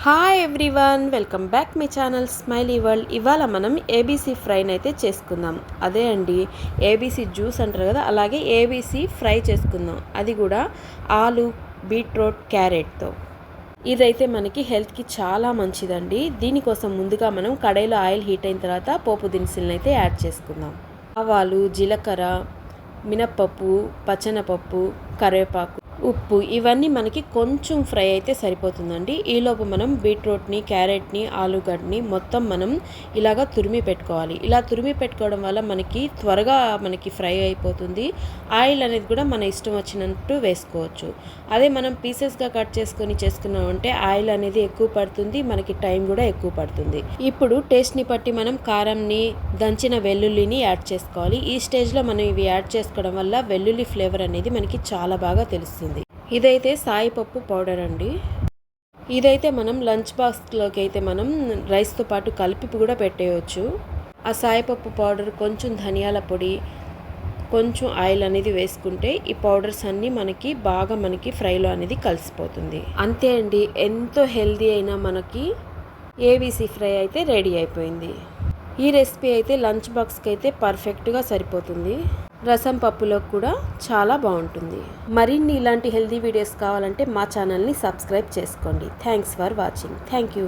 Hi everyone, welcome back my channel smiley world. ఇవాళ మనం ABC ఫ్రైని అయితే చేసుకుందాం. అదే అండి, ఏబీసీ జ్యూస్ అంటారు కదా, అలాగే ఏబీసీ ఫ్రై చేసుకుందాం. అది కూడా ఆలు, బీట్రూట్, క్యారెట్తో. ఇదైతే మనకి హెల్త్కి చాలా మంచిదండి. దీనికోసం ముందుగా మనం కడాయిలో ఆయిల్ హీట్ అయిన తర్వాత పోపు దినుసులను అయితే యాడ్ చేసుకుందాం. ఆవాలు, జీలకర్ర, మినప్పప్పు, పచ్చనపప్పు, కరివేపాకు, ఉప్పు ఇవన్నీ మనకి కొంచెం ఫ్రై అయితే సరిపోతుందండి. ఈలోపు మనం బీట్రూట్ని, క్యారెట్ని, ఆలుగడ్డని మొత్తం మనం ఇలాగా తురిమి పెట్టుకోవాలి. ఇలా తురిమి పెట్టుకోవడం వల్ల మనకి త్వరగా ఫ్రై అయిపోతుంది. ఆయిల్ అనేది కూడా మన ఇష్టం వచ్చినట్టు వేసుకోవచ్చు. అదే మనం పీసెస్గా కట్ చేసుకున్నామంటే ఆయిల్ అనేది ఎక్కువ పడుతుంది, మనకి టైం కూడా ఎక్కువ పడుతుంది. ఇప్పుడు టేస్ట్ని బట్టి మనం కారంని, దంచిన వెల్లుల్లిని యాడ్ చేసుకోవాలి. ఈ స్టేజ్లో మనం ఇవి యాడ్ చేసుకోవడం వల్ల వెల్లుల్లి ఫ్లేవర్ అనేది మనకి చాలా బాగా తెలుస్తుంది. ఇదైతే సాయిపప్పు పౌడర్ అండి. ఇదైతే మనం లంచ్ బాక్స్లోకి అయితే మనం రైస్తో పాటు కలిపి కూడా పెట్టేయచ్చు. ఆ సాయిపప్పు పౌడర్, కొంచెం ధనియాల పొడి, కొంచెం ఆయిల్ అనేది వేసుకుంటే ఈ పౌడర్స్ అన్నీ మనకి ఫ్రైలో అనేది కలిసిపోతుంది. అంతే అండి, ఎంతో హెల్దీ అయినా మనకి ఏబీసీ ఫ్రై అయితే రెడీ అయిపోయింది. ఈ రెసిపీ అయితే లంచ్ బాక్స్కి అయితే పర్ఫెక్ట్గా సరిపోతుంది. రసం పప్పులో కూడా చాలా బాగుంటుంది. మరిన్ని ఇలాంటి హెల్దీ వీడియోస్ కావాలంటే మా ఛానల్ని సబ్స్క్రైబ్ చేసుకోండి. Thanks for watching. Thank you.